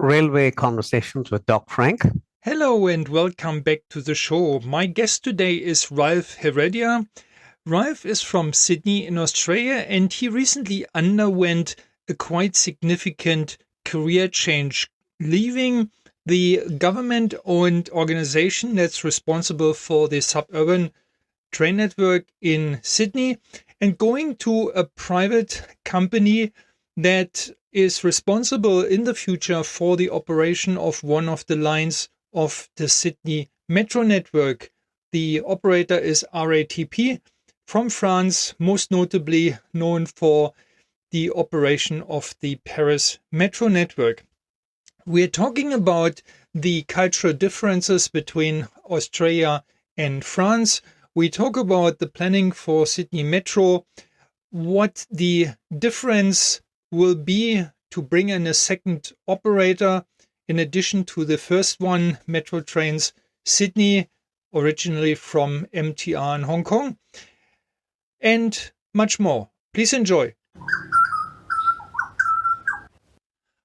Railway Conversations with Doc Frank. Hello and welcome back to the show. My guest today is Ralph Heredia. Ralph is from Sydney in Australia and he recently underwent a quite significant career change, leaving the government-owned organization that's responsible for the suburban train network in Sydney and going to a private company that is responsible in the future for the operation of one of the lines of the Sydney Metro network. The operator is RATP from France, most notably known for the operation of the Paris Metro network. We're talking about the cultural differences between Australia and France. We talk about the planning for Sydney Metro, what the difference will be to bring in a second operator in addition to the first one, Metro Trains Sydney, originally from MTR in Hong Kong, and much more. Please enjoy.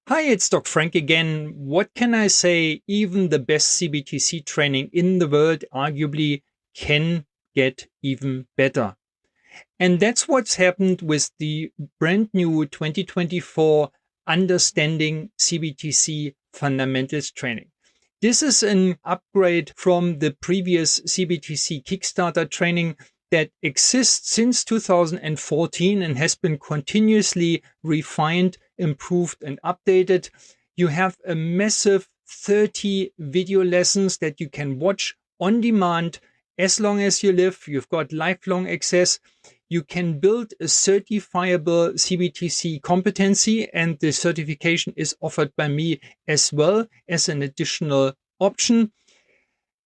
Hi, it's Doc Frank again. What can I say? Even the best CBTC training in the world arguably can get even better. And that's what's happened with the brand new 2024 Understanding CBTC Fundamentals training. This is an upgrade from the previous CBTC Kickstarter training that exists since 2014 and has been continuously refined, improved, and updated. You have a massive 30 video lessons that you can watch on demand as long as you live. You've got lifelong access. You can build a certifiable CBTC competency, and the certification is offered by me as well as an additional option.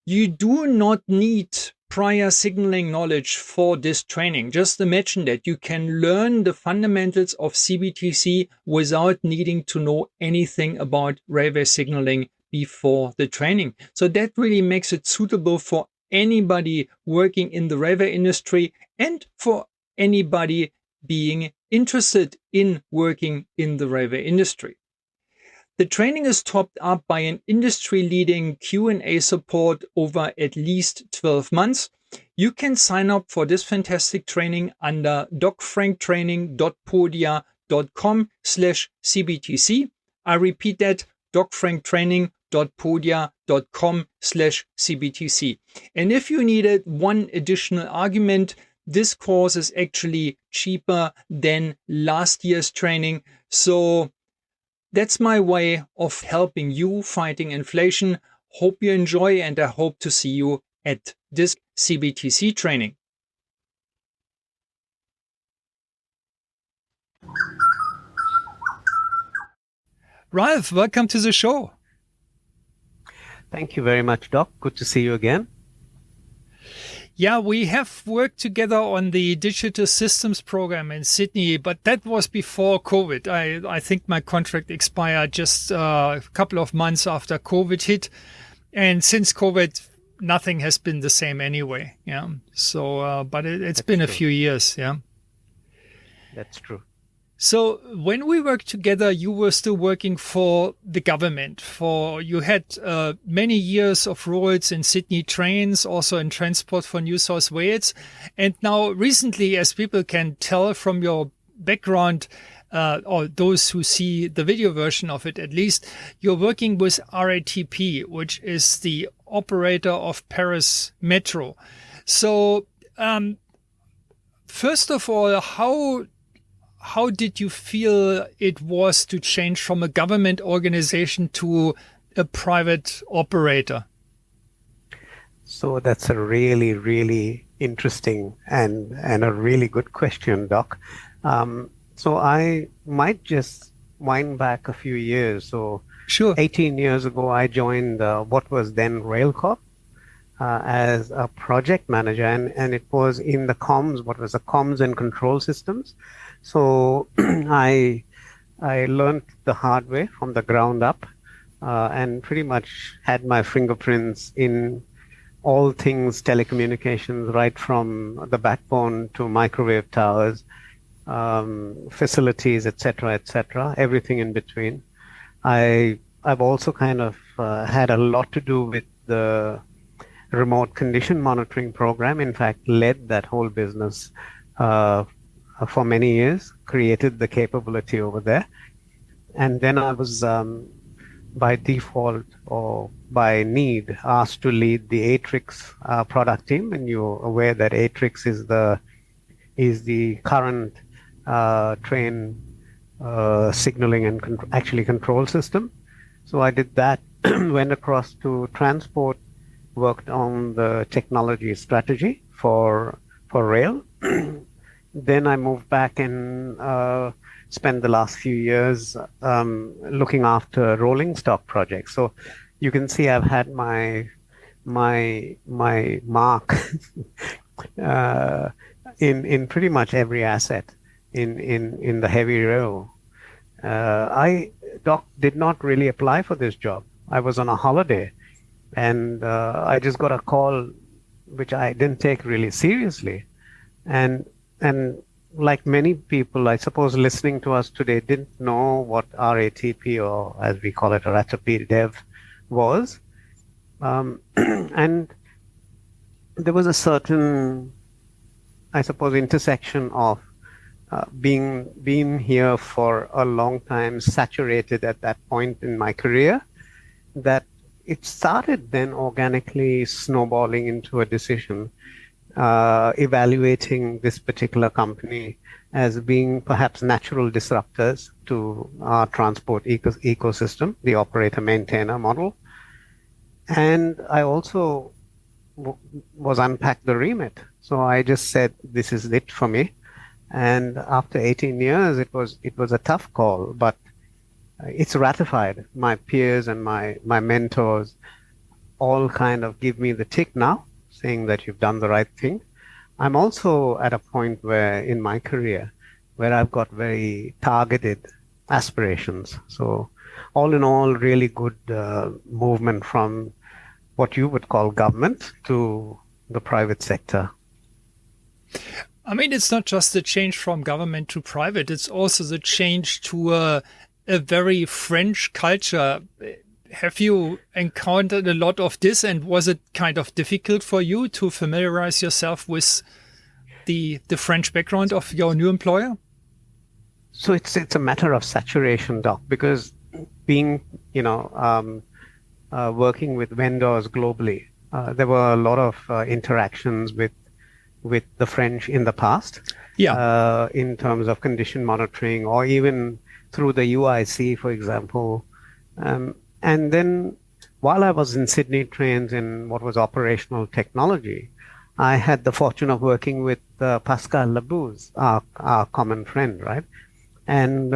You do not need prior signaling knowledge for this training. Just imagine that you can learn the fundamentals of CBTC without needing to know anything about railway signaling before the training. So that really makes it suitable for anybody working in the railway industry and for anybody being interested in working in the railway industry. The training is topped up by an industry-leading Q&A support over at least 12 months. You can sign up for this fantastic training under docfranktraining.podia.com/CBTC. I repeat that, docfranktraining.podia.com/CBTC. And if you needed one additional argument, this course is actually cheaper than last year's training. So that's my way of helping you fighting inflation. Hope you enjoy, and I hope to see you at this CBTC training. Ralph, welcome to the show. Thank you very much, Doc. Good to see you again. Yeah, we have worked together on the digital systems program in Sydney, but that was before COVID. I think my contract expired just a couple of months after COVID hit. And since COVID, nothing has been the same anyway. Yeah. So, but it's been a few years. Yeah. That's true. So when we worked together, you were still working for the government. You had many years of roles in Sydney Trains, also in Transport for New South Wales. And now recently, as people can tell from your background, or those who see the video version of it at least, you're working with RATP, which is the operator of Paris Metro. So first of all, how did you feel it was to change from a government organization to a private operator? So that's a really, really interesting and a really good question, Doc. So I might just wind back a few years. So Sure. 18 years ago, I joined what was then RailCorp as a project manager, and it was in the comms, what was the comms and control systems. So I learned the hard way from the ground up, and pretty much had my fingerprints in all things telecommunications, right from the backbone to microwave towers, facilities, etc., everything in between. I I've also kind of had a lot to do with the remote condition monitoring program. In fact, led that whole business uh, for many years, created the capability over there. And then I was by default or by need asked to lead the Atrix product team. And you're aware that Atrix is the current train signaling and actually control system. So I did that, went across to transport, worked on the technology strategy for rail. Then I moved back and spent the last few years looking after rolling stock projects. So you can see I've had my mark uh, in pretty much every asset in the heavy rail. I Doc did not really apply for this job. I was on a holiday, and I just got a call, which I didn't take really seriously, and and like many people, I suppose listening to us today didn't know what RATP, or as we call it, Recipe Dev, was, and there was a certain, I suppose, intersection of being here for a long time, saturated at that point in my career, that it started then organically snowballing into a decision, evaluating this particular company as being perhaps natural disruptors to our transport ecosystem, the operator maintainer model. And I also was unpacked the remit. So I just said, this is it for me. And after 18 years, it was a tough call, but it's ratified. My peers and my mentors all kind of give me the tick now, saying that you've done the right thing. I'm also at a point where in my career where I've got very targeted aspirations. So all in all, really good movement from what you would call government to the private sector. I mean, it's not just the change from government to private, it's also the change to a very French culture. Have you encountered a lot of this, and was it kind of difficult for you to familiarize yourself with the French background of your new employer? So it's a matter of saturation, Doc, because being, working with vendors globally, there were a lot of interactions with the French in the past, Yeah. in terms of condition monitoring, or even through the UIC, for example. And then while I was in Sydney Trains in what was operational technology, I had the fortune of working with Pascal Labouze, our common friend, right? And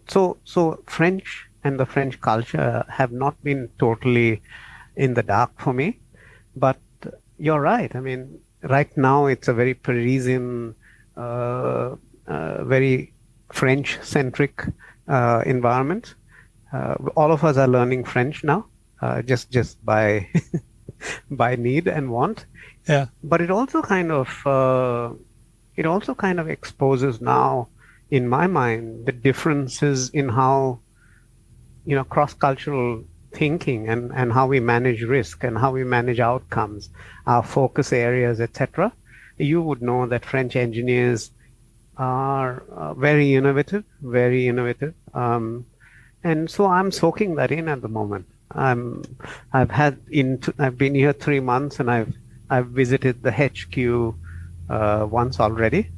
so French and the French culture have not been totally in the dark for me. But you're right. I mean, right now it's a very Parisian, very French-centric environment. All of us are learning French now, just by by need and want. Yeah. But it also kind of exposes now, in my mind, the differences in how cross-cultural thinking and how we manage risk and how we manage outcomes, our focus areas, etc. You would know that French engineers are very innovative, very innovative. And so I'm soaking that in at the moment. I've been here 3 months, and I've visited the HQ once already,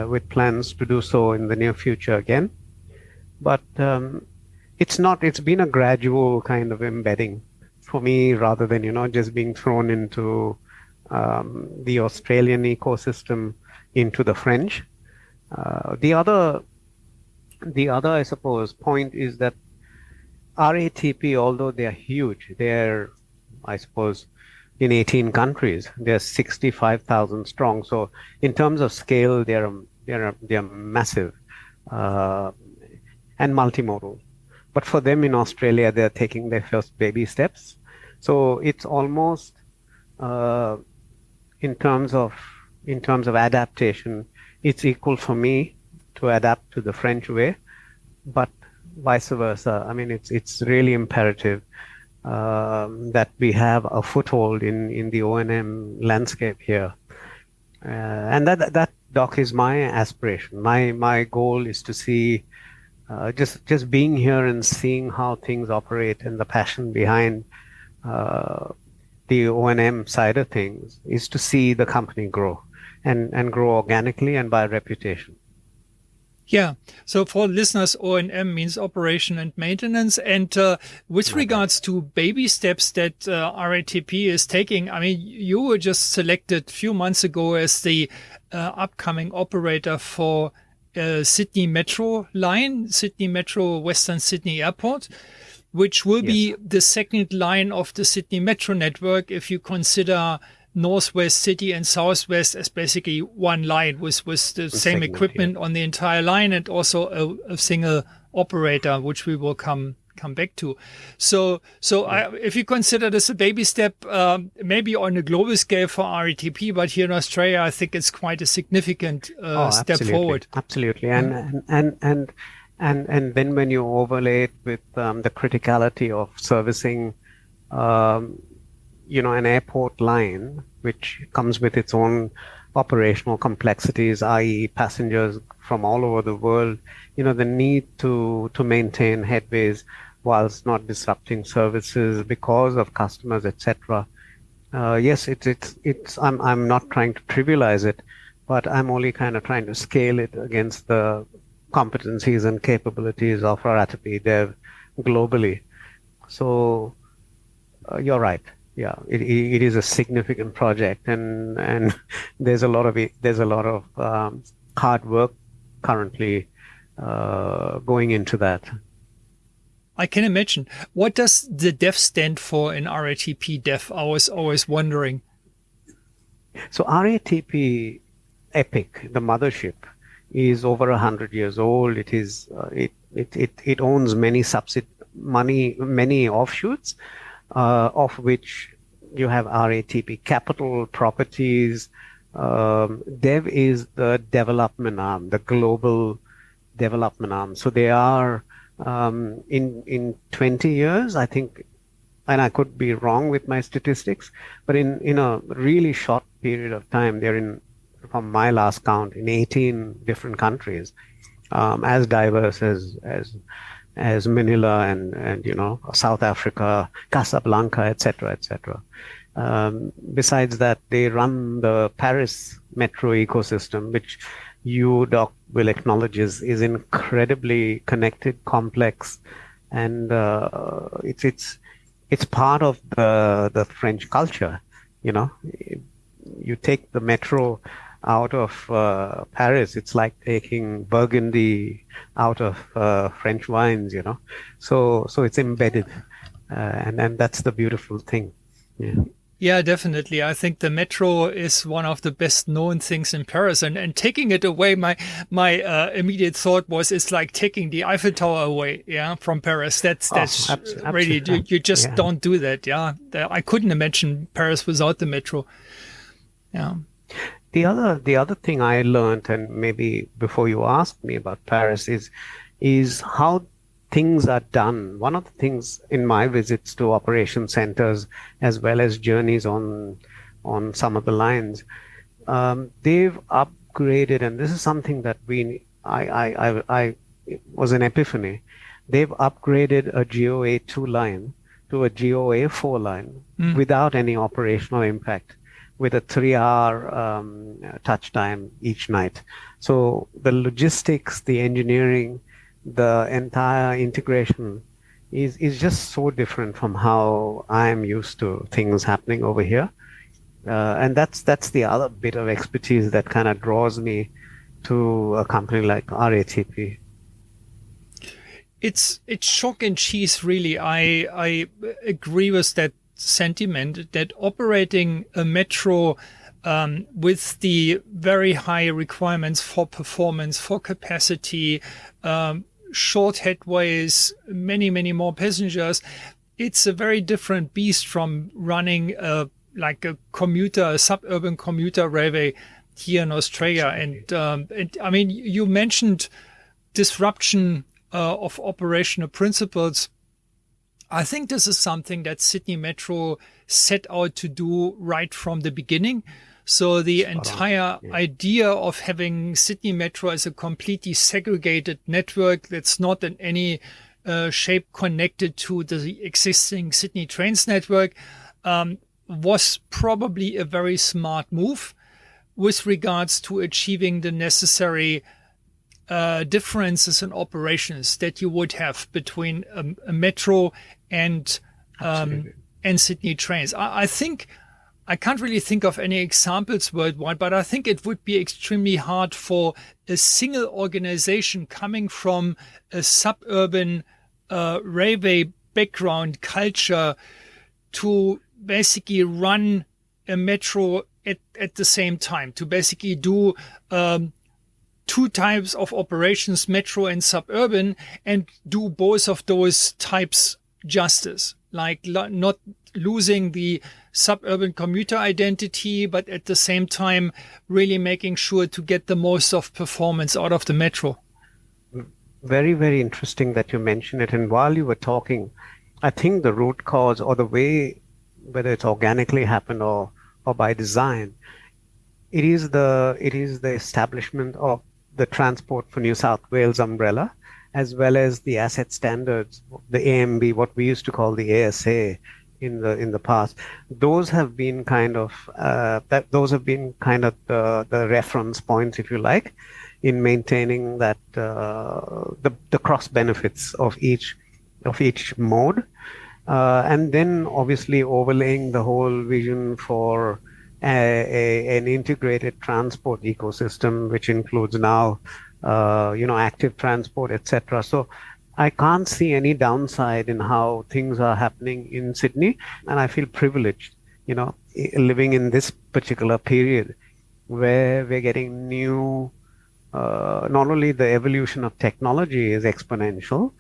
with plans to do so in the near future again. But it's been a gradual kind of embedding for me, rather than just being thrown into the Australian ecosystem, into the French. The other, I suppose, point is that RATP, although they are huge, they're, I suppose, in 18 countries, they're 65,000 strong. So in terms of scale, they're massive, uh, and multimodal. But for them in Australia, they're taking their first baby steps. So it's almost, uh, in terms of adaptation, it's equal for me to adapt to the French way. But vice versa. I mean, it's really imperative that we have a foothold in the O&M landscape here. And that, Doc, is my aspiration. My goal is to see just being here and seeing how things operate and the passion behind uh, the O&M side of things is to see the company grow and grow organically and by reputation. Yeah. So for listeners, O&M means operation and maintenance. And with Like that. regards to baby steps that RATP is taking, I mean, you were just selected a few months ago as the upcoming operator for Sydney Metro line, Sydney Metro Western Sydney Airport, which will Yes, be the second line of the Sydney Metro network if you consider Northwest City and Southwest as basically one line with the same segment here. equipment on the entire line and also a single operator, which we will come back to. So Yeah. if you consider this a baby step, maybe on a global scale for RETP, but here in Australia, I think it's quite a significant Oh, step absolutely, forward. absolutely. Yeah. And then when you overlay it with the criticality of servicing, um, an airport line, which comes with its own operational complexities, i.e., passengers from all over the world, the need to maintain headways whilst not disrupting services because of customers, etc. Yes, it's. I'm not trying to trivialize it, but I'm only kind of trying to scale it against the competencies and capabilities of our ATP dev globally. So you're right. Yeah, it is a significant project, and there's a lot of hard work currently going into that. I can imagine. What does the DEF stand for in RATP DEF? I was always wondering. So RATP Epic, the mothership, is over 100 years old. It is it owns many offshoots, of which you have RATP Capital Properties. Dev is the development arm, the global development arm. So they are in 20 years, I think, and I could be wrong with my statistics, but in a really short period of time, they're in, from my last count, in 18 different countries, as diverse as Manila and South Africa, Casablanca, etc., etc. Besides that, they run the Paris metro ecosystem, which you, Doc, will acknowledge is incredibly connected, complex, and it's part of the French culture. You know, you take the metro out of Paris, it's like taking Burgundy out of French wines. So it's embedded, and that's the beautiful thing. Yeah. Yeah, definitely. I think the metro is one of the best known things in Paris, and taking it away, my immediate thought was it's like taking the Eiffel Tower away, yeah, from Paris. Oh, That's really absolutely. you just Yeah. don't do that, yeah. I couldn't imagine Paris without the metro. Yeah. The other thing I learned, and maybe before you asked me about Paris, is how things are done. One of the things in my visits to operation centers, as well as journeys on some of the lines, they've upgraded, and this is something that it was an epiphany. They've upgraded a GOA2 line to a GOA4 line Mm. without any operational impact, with a 3 hour touch time each night. So the logistics, the engineering, the entire integration is just so different from how I'm used to things happening over here. And that's the other bit of expertise that kind of draws me to a company like RATP. It's chalk and cheese, really. I agree with that sentiment that operating a metro with the very high requirements for performance, for capacity, short headways, many more passengers, it's a very different beast from running like a suburban commuter railway here in Australia. Absolutely. And I mean, you mentioned disruption of operational principles, I think this is something that Sydney Metro set out to do right from the beginning. So the Spot on. entire Yeah. idea of having Sydney Metro as a completely segregated network that's not in any shape connected to the existing Sydney Trains network was probably a very smart move with regards to achieving the necessary differences in operations that you would have between a metro and um, Absolutely. and Sydney trains. I think I can't really think of any examples worldwide, but I think it would be extremely hard for a single organization coming from a suburban railway background culture to basically run a metro at the same time, to basically do two types of operations, metro and suburban, and do both of those types justice. Like not losing the suburban commuter identity, but at the same time, really making sure to get the most of performance out of the metro. Very, very interesting that you mention it. And while you were talking, I think the root cause or the way, whether it's organically happened or by design, it is the establishment of the Transport for New South Wales umbrella, as well as the asset standards, the AMB, what we used to call the ASA in the past. Those have been kind of the reference points, if you like, in maintaining that the cross benefits of each mode, and then obviously overlaying the whole vision for an integrated transport ecosystem, which includes now, active transport, etc. So I can't see any downside in how things are happening in Sydney, and I feel privileged, living in this particular period where we're getting new. Not only the evolution of technology is exponential,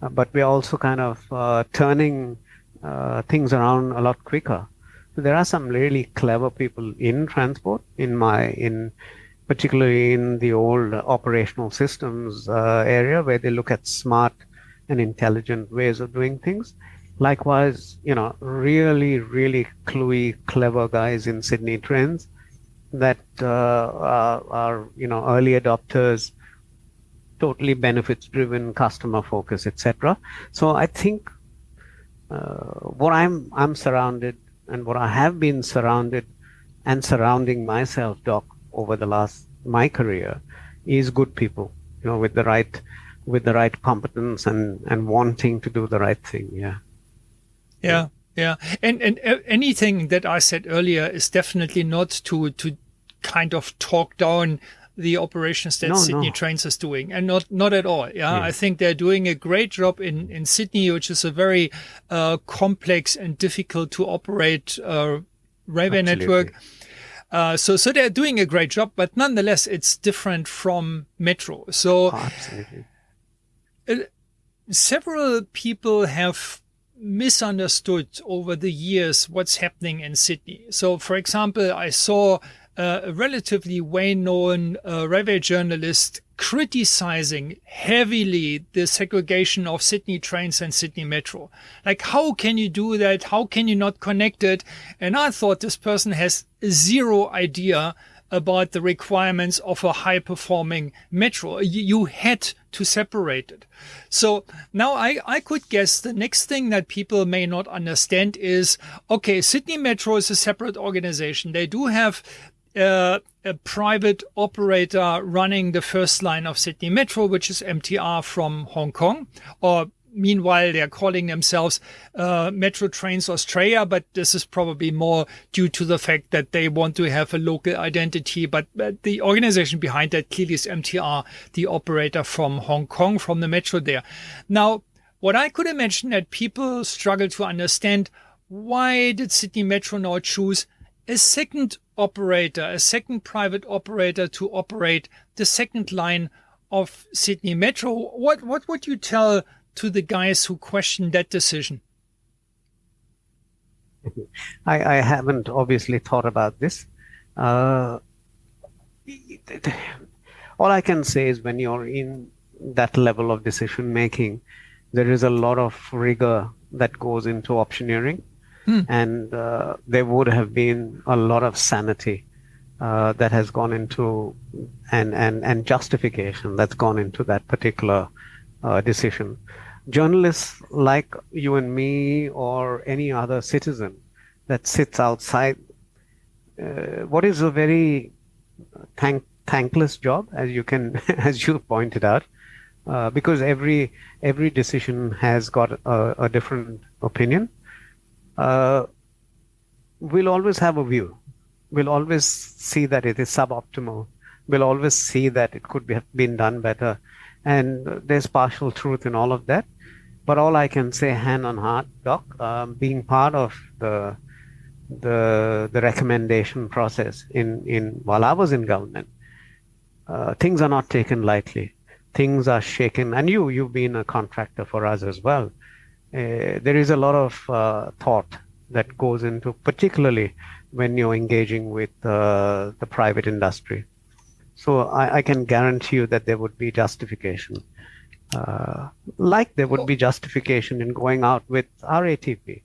but we're also kind of turning things around a lot quicker. So there are some really clever people in transport, in particularly in the old operational systems area, where they look at smart and intelligent ways of doing things. Likewise, really, really cluey, clever guys in Sydney Trains that are early adopters, totally benefits driven, customer focus, etc. So I think what I'm surrounded, and what I have been surrounded and surrounding myself, Doc, over the last my career, is good people, with the right competence and wanting to do the right thing. Yeah, yeah. Yeah, yeah, and anything that I said earlier is definitely not to kind of talk down the operations that No, Sydney no. Trains is doing, and not at all. Yeah, I Yeah, think they're doing a great job in Sydney, which is a very complex and difficult to operate railway network. absolutely. So they're doing a great job, but nonetheless, it's different from Metro. So Oh, absolutely. uh, several people have misunderstood over the years what's happening in Sydney. So, for example, I saw a relatively well-known railway journalist criticizing heavily the segregation of Sydney trains and Sydney Metro. Like, how can you do that? How can you not connect it? And I thought this person has zero idea about the requirements of a high performing metro. You had to separate it. So now I could guess the next thing that people may not understand is, okay, Sydney Metro is a separate organization. They do have a private operator running the first line of Sydney Metro, which is MTR from Hong Kong, or meanwhile, they're calling themselves Metro Trains Australia, but this is probably more due to the fact that they want to have a local identity. But the organization behind that clearly is MTR, the operator from Hong Kong, from the Metro there. Now, what I could imagine that people struggle to understand, why did Sydney Metro now choose a second operator, a second private operator to operate the second line of Sydney Metro? What would you tell to the guys who question that decision? I haven't obviously thought about this. Uh, all I can say is when you're in that level of decision making, there is a lot of rigor that goes into optioneering, Hmm. and there would have been a lot of sanity that has gone into and justification that's gone into that particular decision. Journalists like you and me or any other citizen that sits outside what is a very thankless job, as you can as you pointed out, because every decision has got a different opinion. Uh, we'll always have a view. We'll always see that it is suboptimal. We'll always see that it could have been done better, and there's partial truth in all of that. But all I can say, hand on heart, Doc, being part of the recommendation process in while I was in government, things are not taken lightly. Things are shaken, and you've been a contractor for us as well. There is a lot of thought that goes into, particularly when you're engaging with the private industry. So I can guarantee you that there would be justification, like there would Oh, be justification in going out with RATP.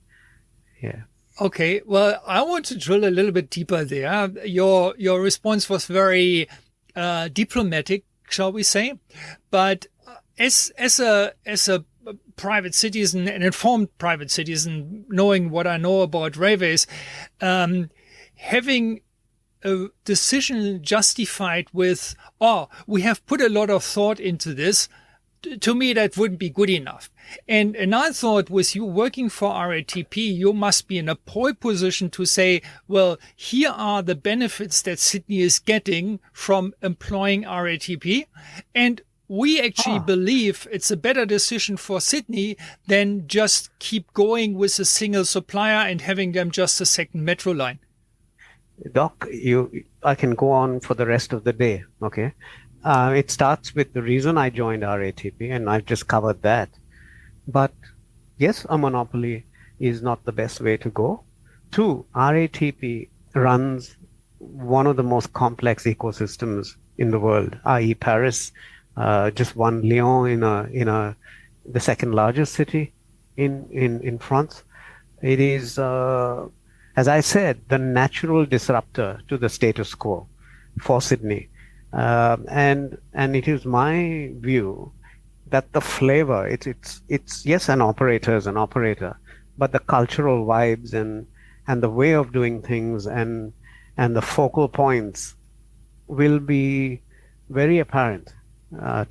Yeah. okay. Well, I want to drill a little bit deeper there. Your response was very diplomatic, shall we say? But as a private citizen, an informed private citizen, knowing what I know about railways, having a decision justified with, oh, we have put a lot of thought into this, to me, that wouldn't be good enough. And I thought with you working for RATP, you must be in a pole position to say, well, here are the benefits that Sydney is getting from employing RATP. And we actually Ah, believe it's a better decision for Sydney than just keep going with a single supplier and having them just a second metro line. Doc, I can go on for the rest of the day. Okay. It starts with the reason I joined RATP, and I've just covered that. But yes, a monopoly is not the best way to go. Two, RATP runs one of the most complex ecosystems in the world, i.e., Paris just won Lyon in the second largest city in France. It is, as I said, the natural disruptor to the status quo for Sydney, and it is my view that the flavor it's yes, an operator is an operator, but the cultural vibes and the way of doing things and the focal points will be very apparent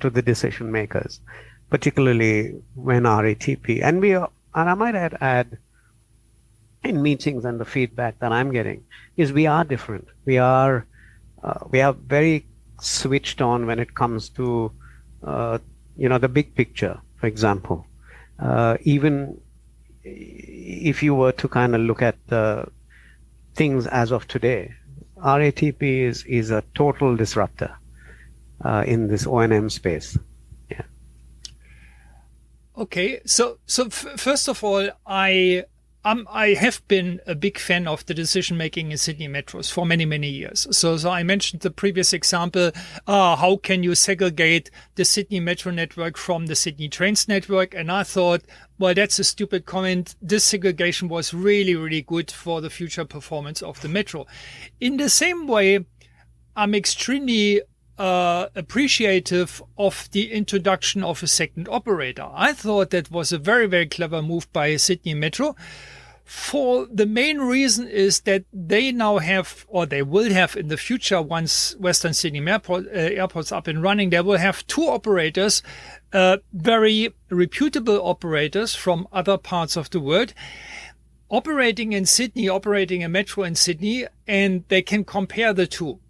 to the decision makers, particularly when RATP and I might add in meetings, and the feedback that I'm getting is we are different. We are very switched on when it comes to uh, the big picture. For example, even if you were to kind of look at things as of today, RATP is a total disruptor in this O&M space. Yeah. Okay, first of all, I have been a big fan of the decision making in Sydney metros for many years. So I mentioned the previous example. How can you segregate the Sydney metro network from the Sydney trains network? And I thought, well, that's a stupid comment. This segregation was really good for the future performance of the metro. In the same way, I'm extremely appreciative of the introduction of a second operator. I thought that was a very clever move by Sydney Metro. For the main reason is that they now have, or they will have in the future, once Western Sydney Airport's up and running, they will have two operators, very reputable operators from other parts of the world, operating in Sydney, operating a metro in Sydney, and they can compare the two.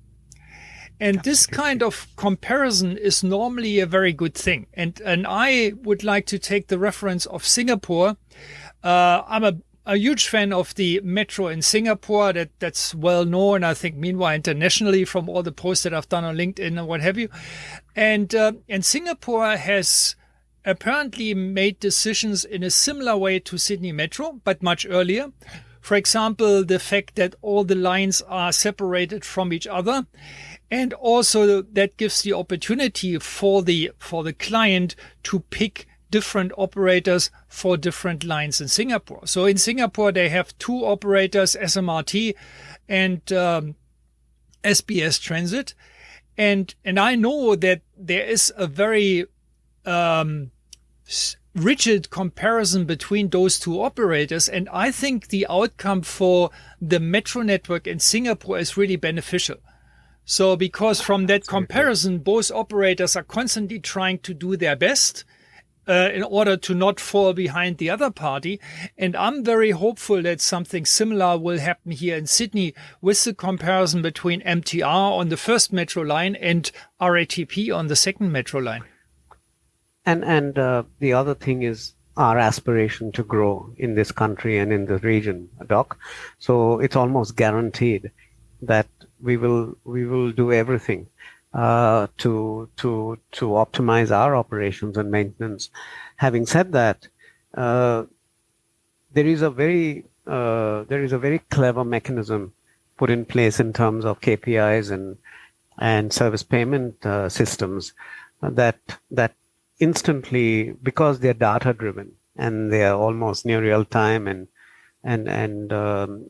And this kind of comparison is normally a very good thing. And I would like to take the reference of Singapore. I'm a huge fan of the metro in Singapore. That's well known, I think, meanwhile, internationally from all the posts that I've done on LinkedIn and what have you. And Singapore has apparently made decisions in a similar way to Sydney Metro, but much earlier. For example, the fact that all the lines are separated from each other. And also that gives the opportunity for the client to pick different operators for different lines in Singapore. So in Singapore, they have two operators, SMRT and SBS Transit. And I know that there is a very rigid comparison between those two operators. And I think the outcome for the metro network in Singapore is really beneficial. So because from that comparison, both operators are constantly trying to do their best in order to not fall behind the other party. And I'm very hopeful that something similar will happen here in Sydney with the comparison between MTR on the first metro line and RATP on the second metro line. And the other thing is our aspiration to grow in this country and in the region, Doc. So it's almost guaranteed that we will do everything to optimize our operations and maintenance. Having said that, there is a very clever mechanism put in place in terms of KPIs and service payment systems that instantly, because they're data driven and they are almost near real time and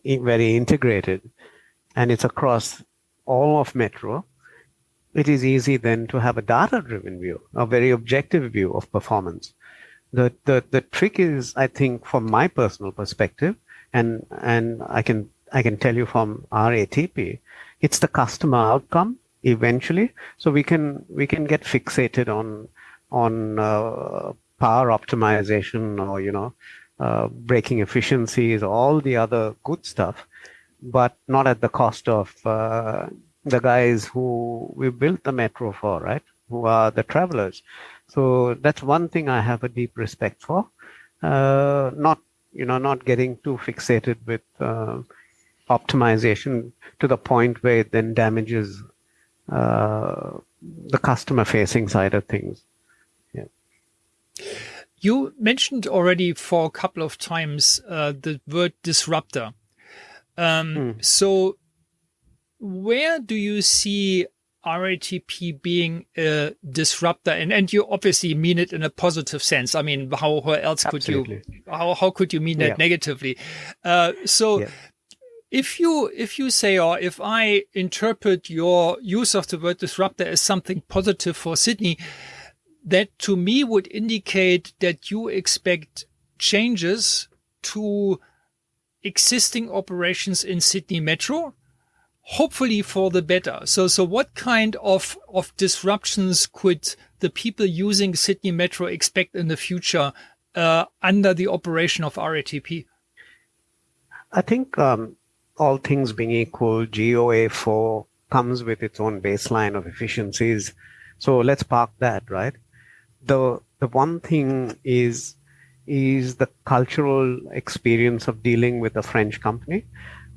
very integrated, and it's across all of Metro, it is easy then to have a data-driven view, a very objective view of performance. The trick is, I think, from my personal perspective, and I can tell you from our ATP, it's the customer outcome eventually. So we can get fixated on power optimization or breaking efficiencies, all the other good stuff, but not at the cost of the guys who we built the metro for, right? Who are the travelers. So that's one thing I have a deep respect for. Not getting too fixated with optimization to the point where it then damages the customer-facing side of things. Yeah. You mentioned already for a couple of times the word disruptor. So where do you see RATP being a disruptor? And you obviously mean it in a positive sense. I mean, how else could Absolutely. how could you mean that negatively? If you say, or if I interpret your use of the word disruptor as something positive for Sydney, that to me would indicate that you expect changes to existing operations in Sydney Metro, hopefully for the better. So what kind of disruptions could the people using Sydney Metro expect in the future under the operation of RATP? I think all things being equal, GOA4 comes with its own baseline of efficiencies. So let's park that, right? The one thing is the cultural experience of dealing with a French company.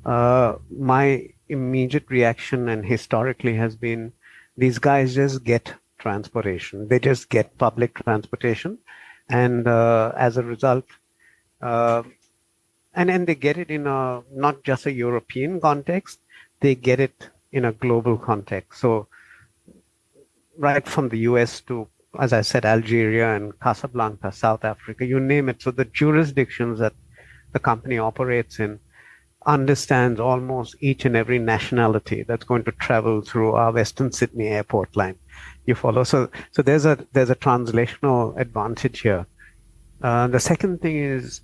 My immediate reaction and historically has been, these guys just get transportation. They just get public transportation. And as a result, and they get it in a not just a European context, they get it in a global context. So right from the US to, as I said, Algeria and Casablanca, South Africa, you name it. So the jurisdictions that the company operates in understands almost each and every nationality that's going to travel through our Western Sydney airport line. You follow? So there's a translational advantage here. The second thing is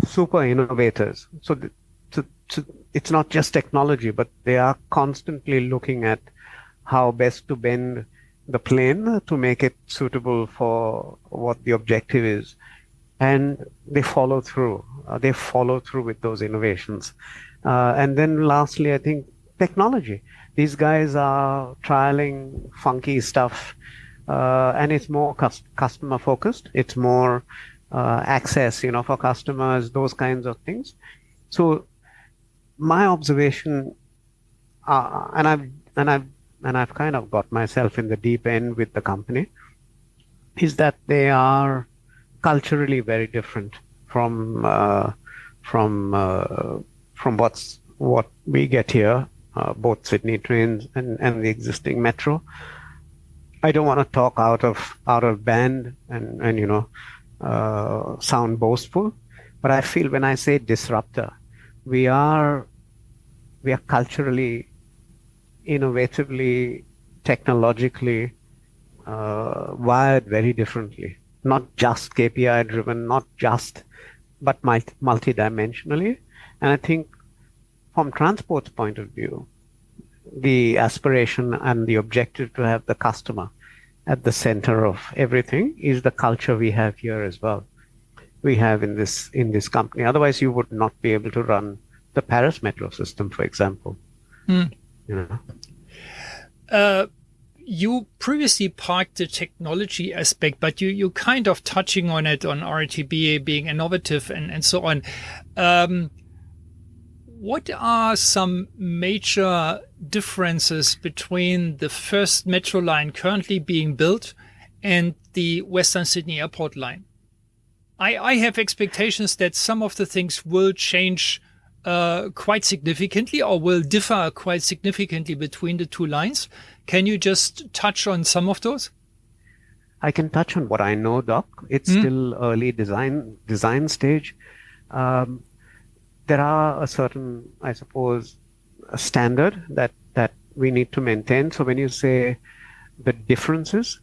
super innovators. So it's not just technology, but they are constantly looking at how best to bend the plane to make it suitable for what the objective is. And they follow through. They follow through with those innovations. And then lastly, I think technology. These guys are trialing funky stuff, and it's more customer focused. It's more access, for customers, those kinds of things. So my observation, and I've kind of got myself in the deep end with the company, is that they are culturally very different from from what we get here, both Sydney trains and the existing metro. I don't want to talk out of band and sound boastful, but I feel when I say disruptor, we are culturally, innovatively, technologically wired very differently. Not just KPI driven, not just, but multidimensionally. And I think from transport's point of view, the aspiration and the objective to have the customer at the center of everything is the culture we have here as well. We have in this company. Otherwise, you would not be able to run the Paris metro system, for example. Mm. You know. You previously parked the technology aspect, but you kind of touching on it on RATP being innovative and so on. What are some major differences between the first metro line currently being built and the Western Sydney Airport line? I have expectations that some of the things will change quite significantly or will differ quite significantly between the two lines. Can you just touch on some of those? I can touch on what I know, Doc. It's still early design stage. There are a certain, I suppose, a standard that we need to maintain. So when you say the differences,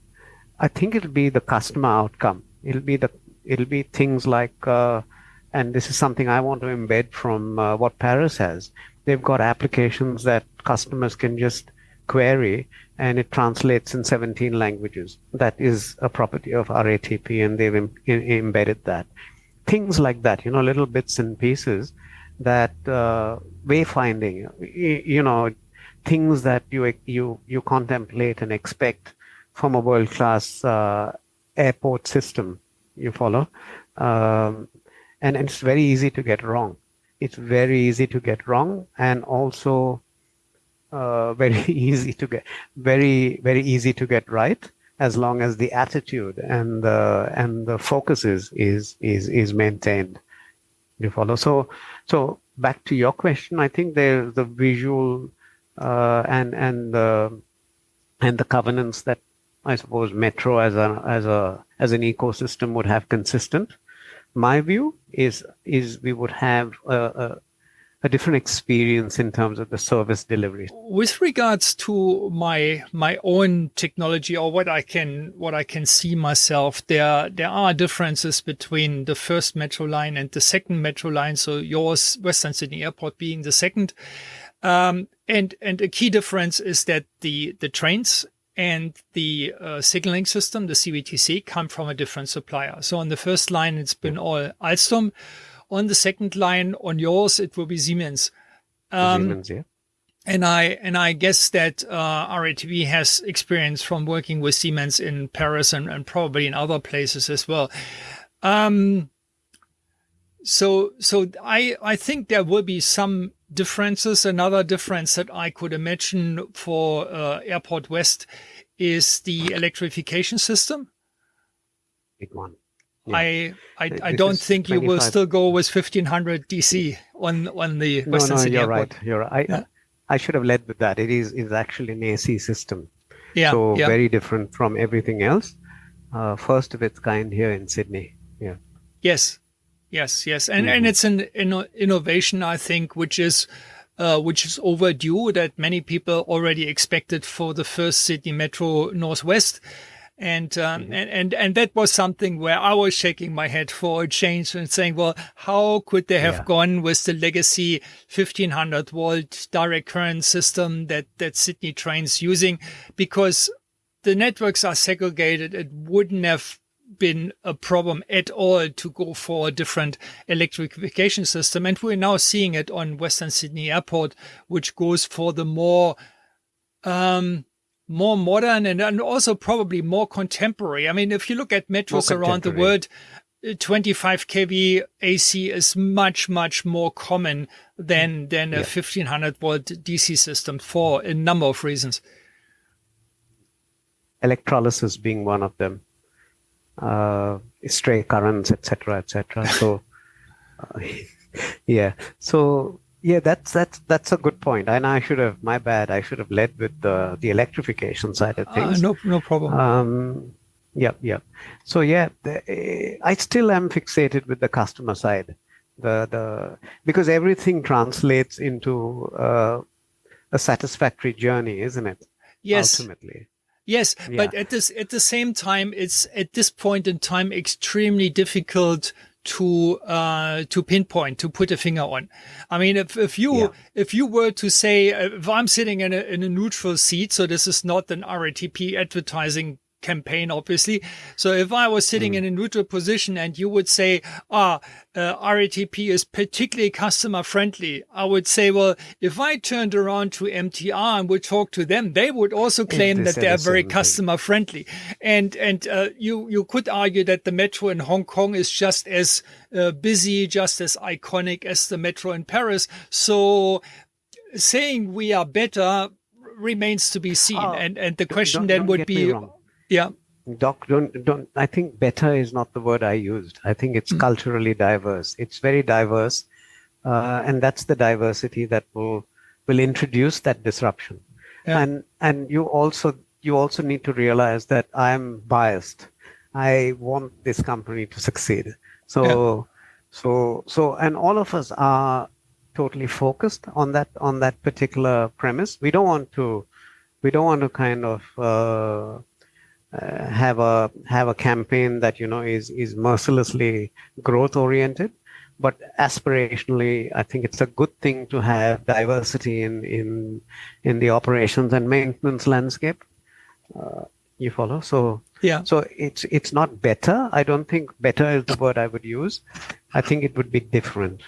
I think it'll be the customer outcome. It'll be things like, and this is something I want to embed from what Paris has. They've got applications that customers can just query, and it translates in 17 languages. That is a property of RATP, and they've embedded that. Things like that, little bits and pieces that wayfinding, things that you contemplate and expect from a world-class airport system. You follow? And it's very easy to get wrong. It's very easy to get wrong, and also very easy to get right, as long as the attitude and the focus is maintained. You follow? So back to your question, I think there's the visual and the governance that I suppose Metro as an ecosystem would have consistent. My view is we would have a different experience in terms of the service delivery. With regards to my own technology or what I can see myself, there are differences between the first metro line and the second metro line. So yours, Western Sydney Airport, being the second, and a key difference is that the trains and the signaling system, the CBTC, come from a different supplier. So on the first line, it's been all Alstom. On the second line, on yours, it will be Siemens. Siemens, yeah. And I guess that RATP has experience from working with Siemens in Paris and probably in other places as well. So I think there will be some differences. Another difference that I could imagine for Airport West is the electrification system. Big one. Yeah. I don't think you will still go with 1500 DC on the Western Sydney Airport. You're right. Yeah. I should have led with that. It is actually an AC system. Yeah. So very different from everything else. First of its kind here in Sydney. Yeah. Yes. And it's an innovation, I think, which is overdue, that many people already expected for the first Sydney Metro Northwest. And that was something where I was shaking my head for a change and saying, well, how could they have gone with the legacy 1500 volt direct current system that Sydney trains using? Because the networks are segregated. It wouldn't have been a problem at all to go for a different electrification system. And we're now seeing it on Western Sydney Airport, which goes for the more modern and also probably more contemporary. I mean, if you look at metros around the world, 25 kV AC is much, much more common than a 1500 volt DC system for a number of reasons. Electrolysis being one of them, stray currents, etc., etc. So Yeah. So yeah, that's a good point. And I should have, my bad, I should have led with the electrification side of things. No problem. Um, yeah, yeah. So yeah, I still am fixated with the customer side. The because everything translates into a satisfactory journey, isn't it? Yes. Ultimately. Yes, Yeah. but at the same time, it's at this point in time extremely difficult to pinpoint, to put a finger on. I mean, Yeah. if you were to say, if I'm sitting in a neutral seat, so this is not an RATP advertising campaign, obviously. So if I was sitting in Mm. a neutral position and you would say, ah, RATP is particularly customer friendly, I would say, well, if I turned around to MTR and would talk to them, they would also claim They that say they're the very same thing. customer friendly. And you could argue that the metro in Hong Kong is just as busy, just as iconic as the metro in Paris. So saying we are better remains to be seen. Oh, And the question then don't would get me be, wrong. yeah, Doc, don't. I think better is not the word I used. I think it's mm, culturally diverse. It's very diverse, and that's the diversity that will introduce that disruption. yeah, And you also need to realize that I'm biased. I want this company to succeed. yeah. And all of us are totally focused on that particular premise. We don't want to kind of have a campaign that is mercilessly growth oriented, but aspirationally, I think it's a good thing to have diversity in the operations and maintenance landscape. You follow? Yeah. So it's not better. I don't think better is the word I would use. I think it would be different.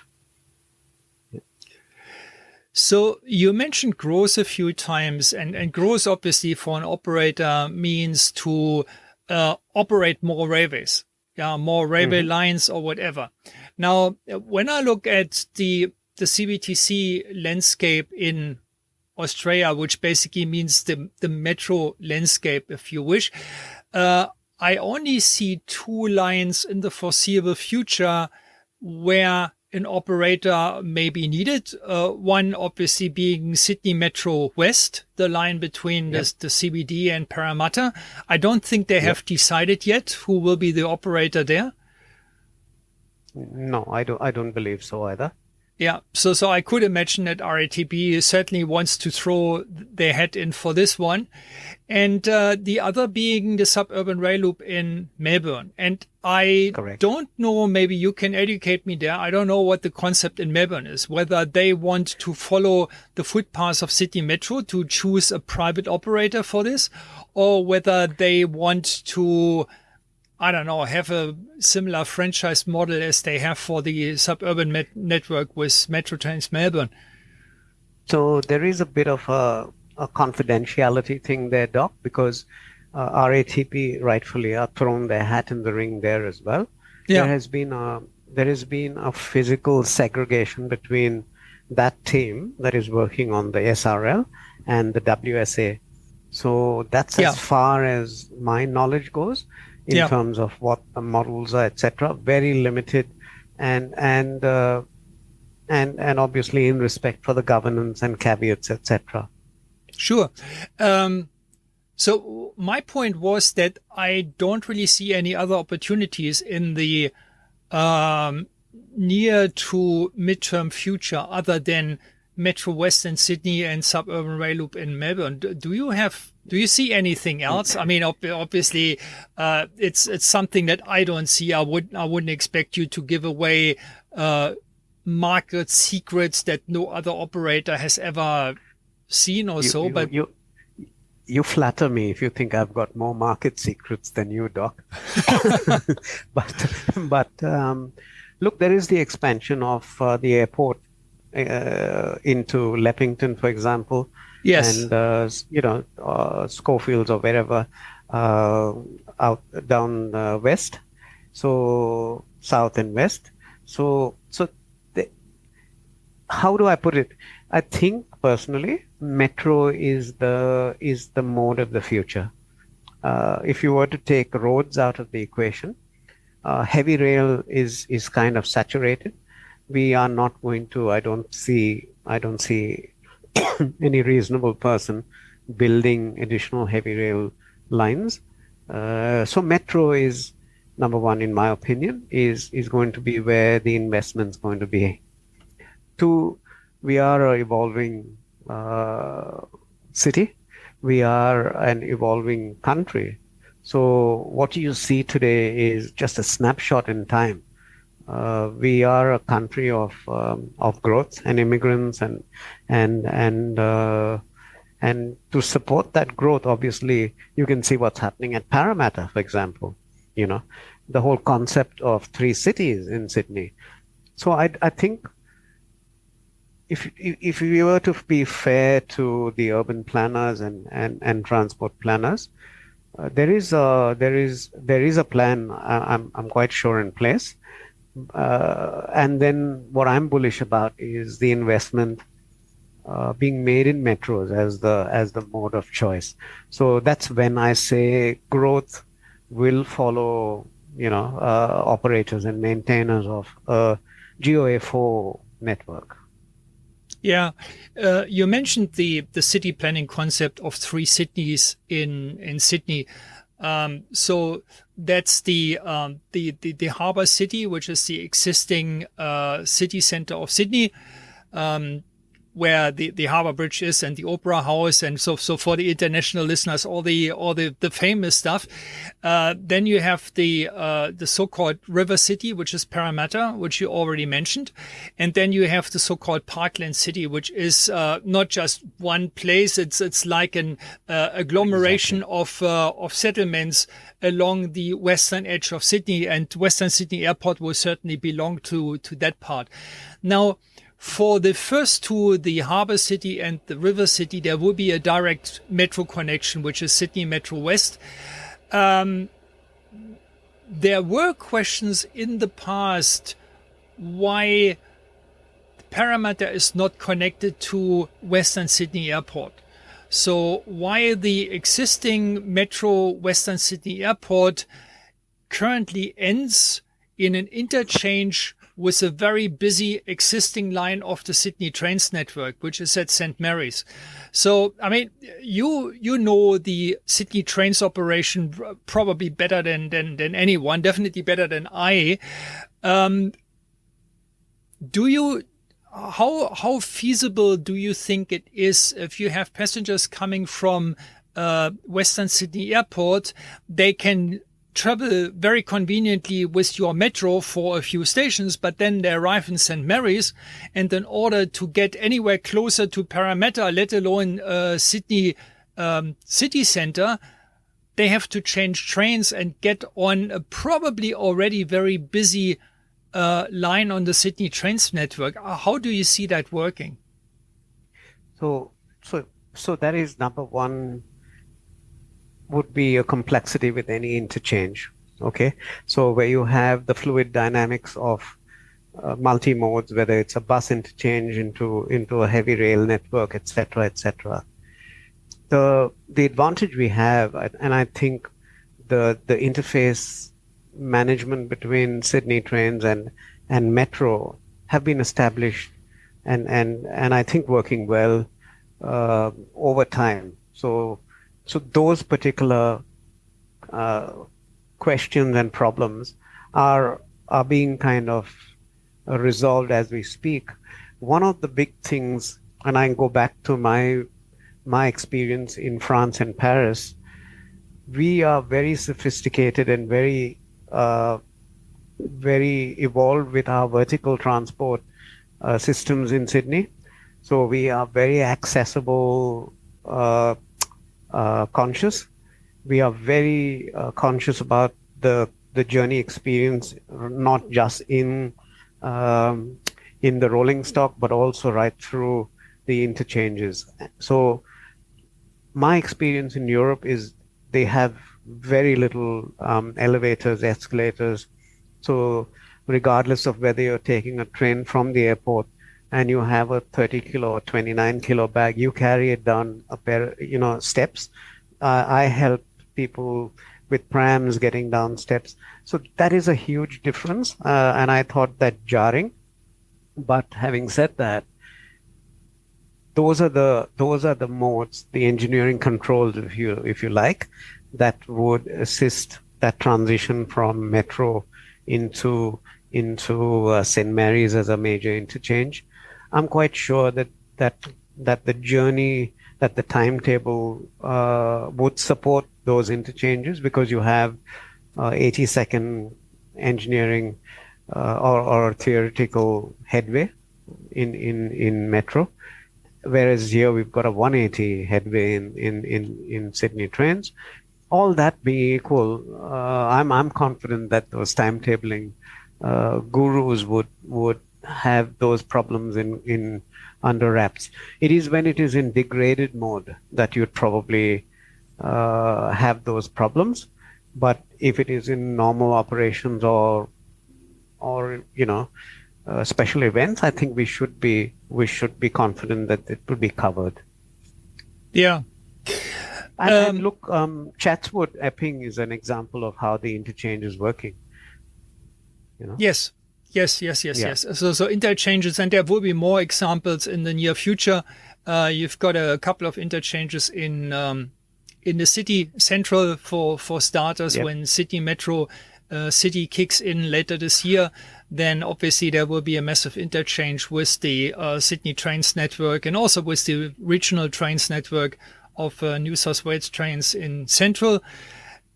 So you mentioned growth a few times, and growth obviously for an operator means to operate more railways, yeah, more railway Hmm. lines or whatever. Now, when I look at the CBTC landscape in Australia, which basically means the metro landscape, if you wish, uh, I only see two lines in the foreseeable future where an operator may be needed. One obviously being Sydney Metro West, the line between Yep. the CBD and Parramatta. I don't think they Yep. have decided yet who will be the operator there. No, I don't believe so either. Yeah, so I could imagine that RATP certainly wants to throw their hat in for this one, and the other being the suburban rail loop in Melbourne. And I Correct. don't know, maybe you can educate me there. I don't know what the concept in Melbourne is, whether they want to follow the footpaths of City Metro to choose a private operator for this, or whether they want to, I don't know, have a similar franchise model as they have for the suburban network with Metro Trains Melbourne. So there is a bit of a confidentiality thing there, Doc, because RATP rightfully are thrown their hat in the ring there as well. There Yeah, has been a there has been a physical segregation between that team that is working on the SRL and the WSA. So that's as yeah, far as my knowledge goes in yeah. terms of what the models are, etc. Very limited, and and uh, and obviously in respect for the governance and caveats, etc. Sure. Um, so my point was that I don't really see any other opportunities in the um, near to midterm future other than Metro West in Sydney and suburban rail loop in Melbourne. Do you see anything else? I mean, obviously, it's something that I don't see. I wouldn't expect you to give away uh, market secrets that no other operator has ever seen or You so. you But you you flatter me if you think I've got more market secrets than you, Doc. But look, there is the expansion of the airport into Leppington, for example, yes, and Schofields or wherever uh, out down west, so south and west. So the, how do I put it? I think personally, metro is the mode of the future. If you were to take roads out of the equation, heavy rail is kind of saturated. we are not going to, I don't see any reasonable person building additional heavy rail lines. So metro is number one, in my opinion, is going to be where the investment's going to be. Two, we are an evolving city. We are an evolving country. So what you see today is just a snapshot in time. We are a country of growth and immigrants and and uh, and to support that growth, obviously, you can see what's happening at Parramatta, for example. You know, the whole concept of three cities in Sydney. So I think if we were to be fair to the urban planners and transport planners, there is a plan. I'm quite sure in place. And then what I'm bullish about is the investment being made in metros as the mode of choice. So that's when I say growth will follow, operators and maintainers of a GOA4 network. Yeah, you mentioned the city planning concept of three Sydneys in Sydney. So that's the Harbour City, which is the existing city center of Sydney. Where the Harbour Bridge is and the Opera House, and so for the international listeners, all the famous stuff. Then you have the so-called River City, which is Parramatta, which you already mentioned, and then you have the so-called Parkland City, which is not just one place. It's like an agglomeration of settlements along the western edge of Sydney, and Western Sydney Airport will certainly belong to that part. Now, for the first two, the Harbour City and the River City, there will be a direct metro connection, which is Sydney Metro West. There were questions in the past why Parramatta is not connected to Western Sydney Airport. So why the existing Metro Western Sydney Airport currently ends in an interchange with a very busy existing line of the Sydney Trains network, which is at St. Mary's. So, I mean, you know the Sydney Trains operation probably better than anyone, definitely better than I. How feasible do you think it is if you have passengers coming from Western Sydney Airport, they can travel very conveniently with your metro for a few stations, but then they arrive in St. Mary's, and in order to get anywhere closer to Parramatta, let alone Sydney city centre, they have to change trains and get on a probably already very busy line on the Sydney Trains network. How do you see that working? So, so that is number one, would be a complexity with any interchange. Okay, so where you have the fluid dynamics of multi-modes, whether it's a bus interchange into a heavy rail network, etc., etc. The advantage we have, and I think the interface management between Sydney Trains and Metro have been established and I think working well over time. So those particular questions and problems are being kind of resolved as we speak. One of the big things, and I go back to my experience in France and Paris, we are very sophisticated and very evolved with our vertical transport systems in Sydney. So we are very accessible conscious. We are very conscious about the journey experience, not just in the rolling stock, but also right through the interchanges. So my experience in Europe is they have very little elevators, escalators. So regardless of whether you're taking a train from the airport and you have a 30 kilo or 29 kilo bag, you carry it down a pair, steps. I help people with prams getting down steps. So that is a huge difference. And I thought that jarring. But having said that, those are the modes, the engineering controls, if you like, that would assist that transition from metro into St. Mary's as a major interchange. I'm quite sure that that the journey, that the timetable would support those interchanges, because you have 80-second engineering or theoretical headway in metro, whereas here we've got a 180 headway in Sydney trains. All that being equal, I'm confident that those timetabling gurus would have those problems in under wraps. It is when it is in degraded mode that you'd probably have those problems. But if it is in normal operations, or special events, I think we should be confident that it will be covered. Yeah. And look, Chatswood Epping is an example of how the interchange is working. Yes. Yes. Yeah. So interchanges, and there will be more examples in the near future. You've got a couple of interchanges in the city central for starters. Yep. When City Metro City kicks in later this year, then obviously there will be a massive interchange with the Sydney Trains network, and also with the regional trains network of New South Wales Trains in Central.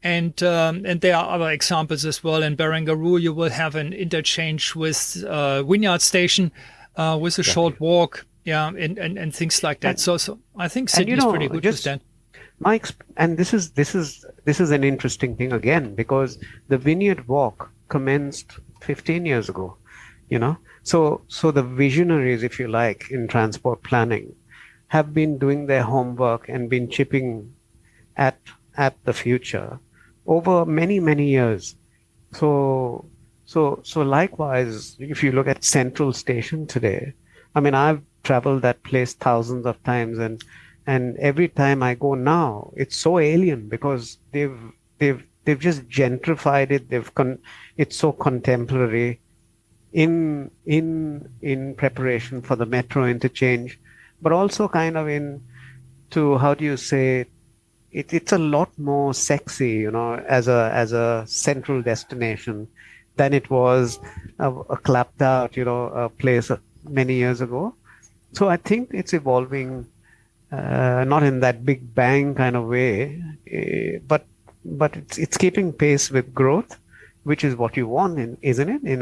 And there are other examples as well. In Barangaroo, you will have an interchange with Wynyard Station with a short walk, and things like that. And So I think Sydney's pretty good with that. And this is an interesting thing again, because the Vineyard Walk commenced 15 years ago. So the visionaries, if you like, in transport planning, have been doing their homework and been chipping at the future over many years. So likewise, if you look at Central Station today, I mean, I've traveled that place thousands of times, and every time I go now, it's so alien, because they've just gentrified it. It's so contemporary in preparation for the metro interchange, but also kind of how do you say, it's a lot more sexy, as a central destination than it was a clapped out, a place many years ago. So I think it's evolving, not in that big bang kind of way, but it's keeping pace with growth, which is what you want, isn't it, in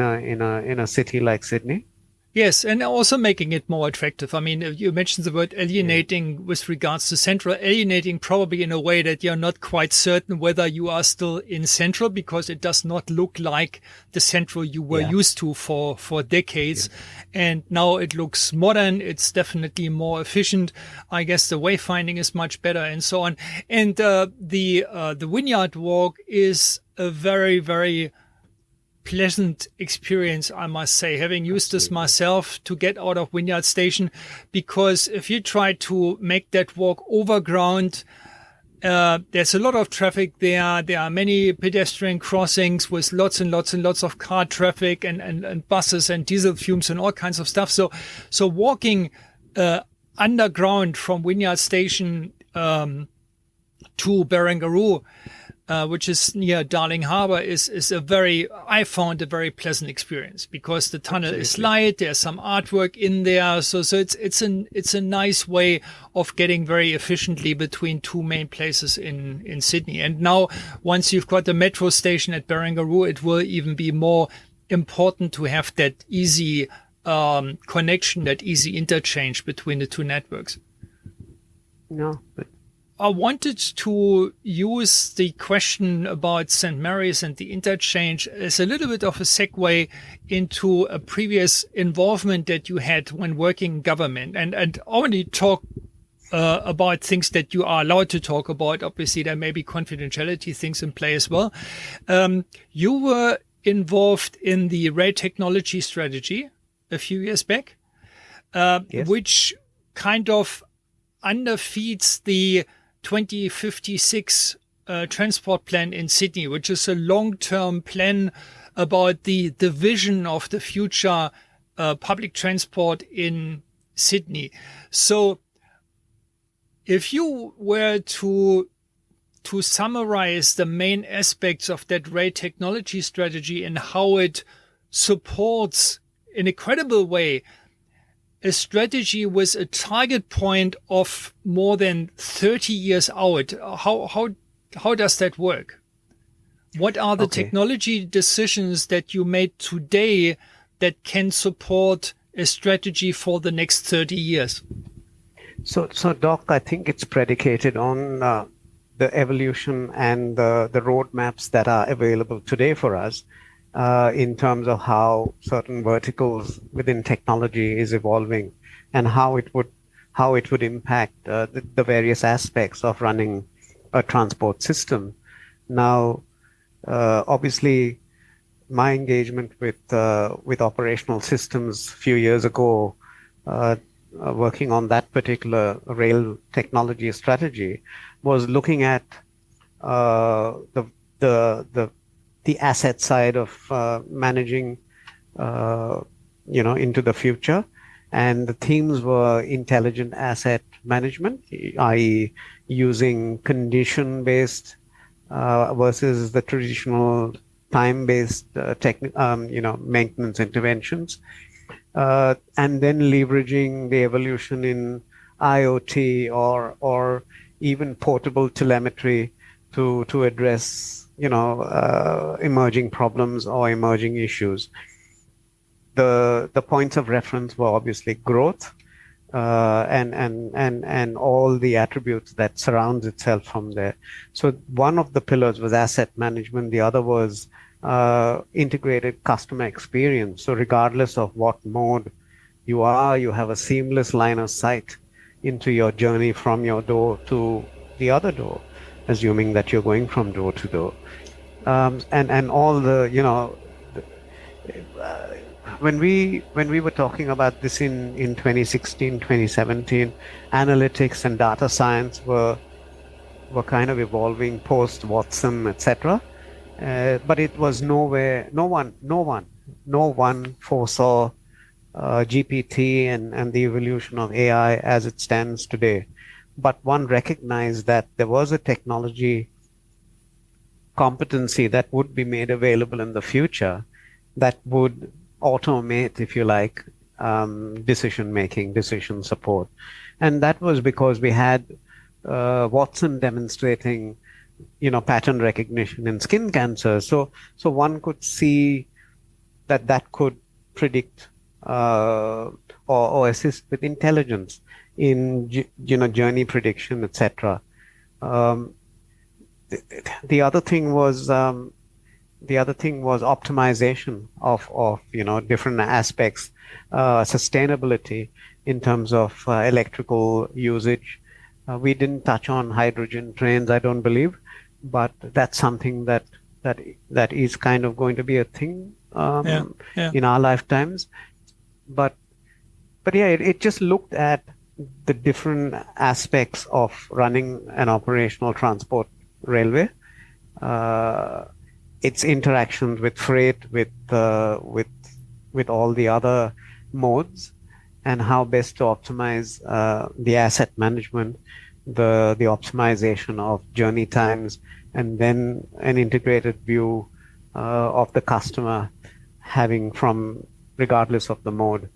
a city like Sydney? Yes, and also making it more attractive. I mean, you mentioned the word alienating with regards to Central. Alienating probably in a way that you're not quite certain whether you are still in Central, because it does not look like the Central you were used to for decades. Yeah. And now it looks modern. It's definitely more efficient. I guess the wayfinding is much better, and so on. And the Wynyard Walk is a very, very pleasant experience, I must say, having used this myself to get out of Wynyard Station, because if you try to make that walk overground, there's a lot of traffic there. There are many pedestrian crossings with lots and lots of car traffic and buses and diesel fumes and all kinds of stuff. So walking underground from Wynyard Station to Barangaroo, which is near Darling Harbour, I found a very pleasant experience, because the tunnel is light. There's some artwork in there. So it's a nice way of getting very efficiently between two main places in Sydney. And now, once you've got the metro station at Barangaroo, it will even be more important to have that easy connection, that easy interchange between the two networks. No, but I wanted to use the question about St. Mary's and the interchange as a little bit of a segue into a previous involvement that you had when working in government, and only talk about things that you are allowed to talk about. Obviously, there may be confidentiality things in play as well. You were involved in the rail technology strategy a few years back, yes. which kind of underfeeds the 2056 transport plan in Sydney, which is a long-term plan about the vision of the future public transport in Sydney. So if you were to summarize the main aspects of that rail technology strategy and how it supports in a credible way a strategy with a target point of more than 30 years out, how does that work? What are the Okay. technology decisions that you made today that can support a strategy for the next 30 years? So, Doc, I think it's predicated on the evolution and the roadmaps that are available today for us in terms of how certain verticals within technology is evolving and how it would impact the various aspects of running a transport system. Now, obviously, my engagement with operational systems a few years ago, uh, working on that particular rail technology strategy, was looking at the the the asset side of managing, uh, into the future, and the themes were intelligent asset management, i.e., using condition-based versus the traditional time-based maintenance interventions, and then leveraging the evolution in IoT or even portable telemetry to address emerging problems or emerging issues. The points of reference were obviously growth, and all the attributes that surrounds itself from there. So one of the pillars was asset management. The other was integrated customer experience. So regardless of what mode you are, you have a seamless line of sight into your journey from your door to the other door, assuming that you're going from door to door. And all the, when we were talking about this in 2016, 2017, analytics and data science were kind of evolving post Watson, etc. But it was nowhere, no one foresaw GPT and the evolution of AI as it stands today. But one recognized that there was a technology competency that would be made available in the future that would automate, if you like, decision making, decision support. And that was because we had Watson demonstrating, pattern recognition in skin cancer. So one could see that could predict or assist with intelligence in journey prediction, etc. Um, the other thing was optimization of different aspects, sustainability in terms of electrical usage. We didn't touch on hydrogen trains, I don't believe, but that's something that is kind of going to be a thing Yeah, yeah, in our lifetimes. But yeah, it just looked at the different aspects of running an operational transport railway, uh, its interactions with freight, with all the other modes, and how best to optimize the asset management, the optimization of journey times, and then an integrated view of the customer having from regardless of the mode.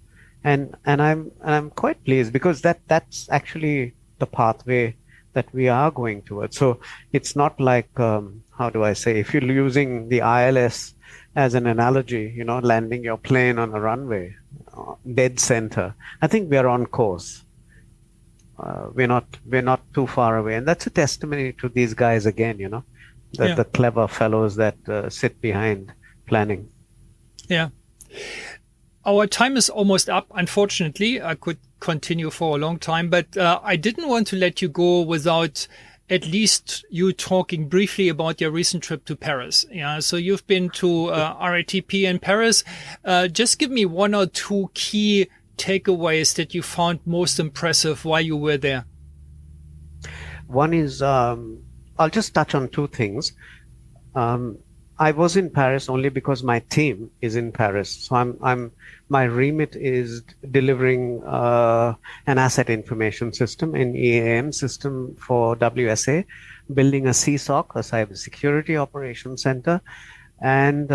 And I'm quite pleased because that's actually the pathway that we are going towards. So it's not like, how do I say, if you're using the ILS as an analogy, landing your plane on a runway, dead center. I think we are on course. We're not too far away, and that's a testimony to these guys again. yeah, The clever fellows that sit behind planning. yeah. Our time is almost up. Unfortunately, I could continue for a long time, but I didn't want to let you go without at least you talking briefly about your recent trip to Paris. Yeah, so you've been to RATP in Paris. Just give me one or two key takeaways that you found most impressive while you were there. One is, I'll just touch on two things. Um, I was in Paris only because my team is in Paris. So my remit is delivering an asset information system, an EAM system for WSA, building a CSOC, a cybersecurity operations center, and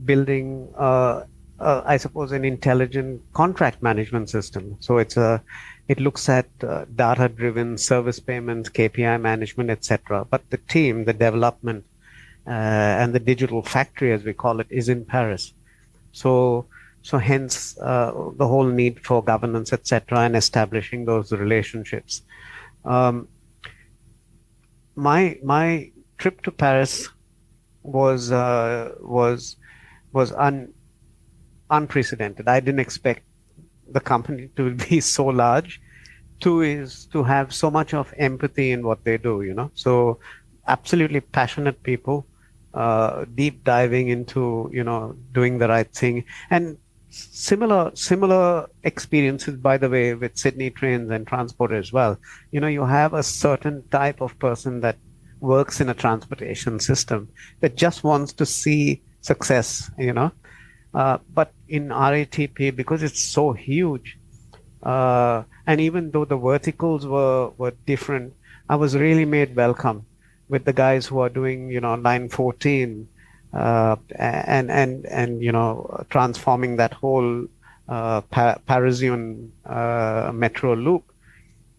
building, I suppose, an intelligent contract management system. So it looks at data-driven service payments, KPI management, etc. But the team, the development, and the digital factory, as we call it, is in Paris. So hence the whole need for governance, etc., and establishing those relationships. Um, my trip to Paris was was unprecedented. I didn't expect the company to be so large. Two is to have so much of empathy in what they do, So absolutely passionate people, deep diving into, doing the right thing. And similar experiences, by the way, with Sydney Trains and transport as well. You have a certain type of person that works in a transportation system that just wants to see success. But in RATP, because it's so huge, and even though the verticals were different, I was really made welcome with the guys who are doing, line 14, and transforming that whole Parisian metro loop.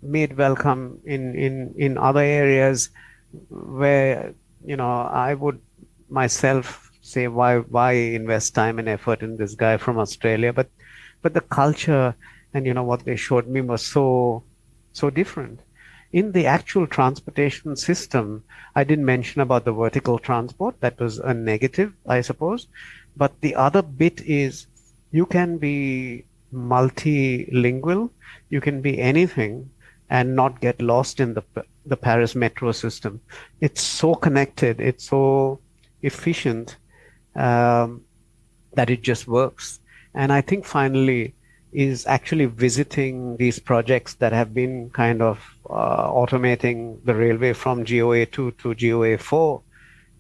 Made welcome in other areas where I would myself say why invest time and effort in this guy from Australia, but the culture and what they showed me was so different. In the actual transportation system, I didn't mention about the vertical transport. That was a negative, I suppose. But the other bit is you can be multilingual, you can be anything and not get lost in the Paris metro system. It's so connected, it's so efficient, that it just works. And I think finally is actually visiting these projects that have been kind of automating the railway from GOA2 to GOA4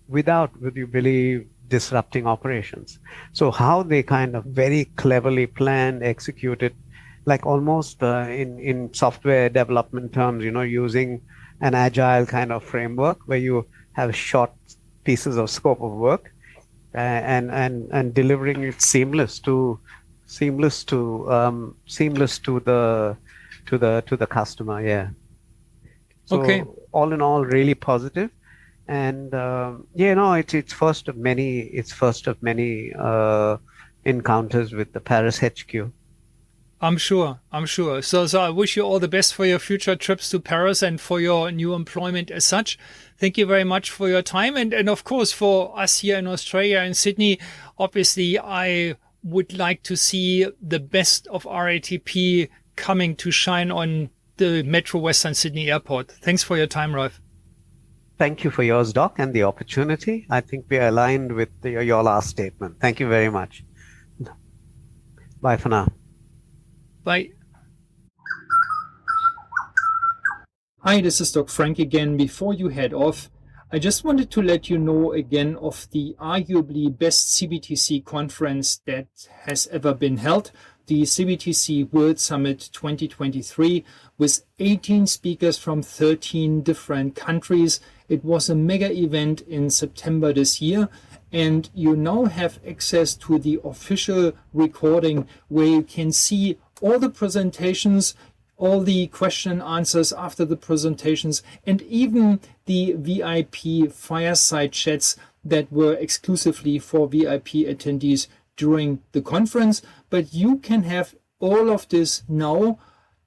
without, would you believe, disrupting operations. So how they kind of very cleverly planned, executed, like almost in software development terms, using an agile kind of framework where you have short pieces of scope of work, and delivering it seamless to the customer. Yeah. So Okay. all in all, really positive. And it's first of many. It's first of many encounters with the Paris HQ. I'm sure. I'm sure. So I wish you all the best for your future trips to Paris and for your new employment as such. Thank you very much for your time. And of course, for us here in Australia and Sydney, obviously, I would like to see the best of RATP coming to shine on the Metro Western Sydney Airport. Thanks for your time, Ralph. Thank you for yours, Doc, and the opportunity. I think we are aligned with your last statement. Thank you very much. Bye for now. Bye. Hi, this is Doc Frank again. Before you head off, I just wanted to let you know again of the arguably best CBTC conference that has ever been held, the CBTC World Summit 2023, with 18 speakers from 13 different countries. It was a mega event in September this year, and you now have access to the official recording where you can see all the presentations, all the question and answers after the presentations, and even the VIP fireside chats that were exclusively for VIP attendees during the conference. But you can have all of this now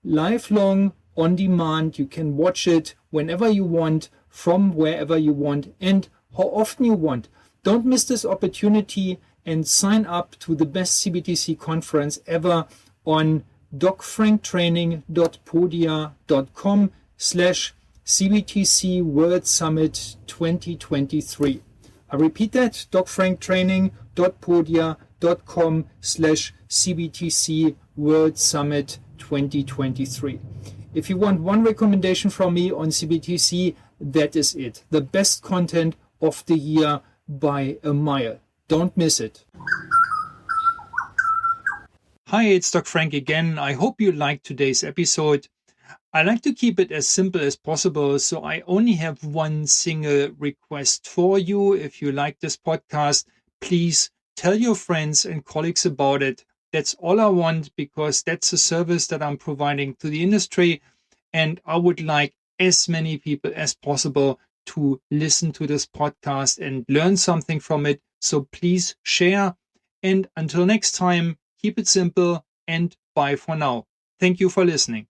lifelong on demand. You can watch it whenever you want, from wherever you want, and how often you want. Don't miss this opportunity and sign up to the best CBTC conference ever on docfranktraining.podia.com/CBTC World Summit 2023. I repeat that, docfranktraining.podia.com/CBTC World Summit 2023. If you want one recommendation from me on CBTC, that is it. The best content of the year by a mile. Don't miss it. Hi, it's Doc Frank again. I hope you liked today's episode. I like to keep it as simple as possible, so I only have one single request for you. If you like this podcast, please tell your friends and colleagues about it. That's all I want, because that's a service that I'm providing to the industry, and I would like as many people as possible to listen to this podcast and learn something from it. So please share. And until next time, keep it simple and bye for now. Thank you for listening.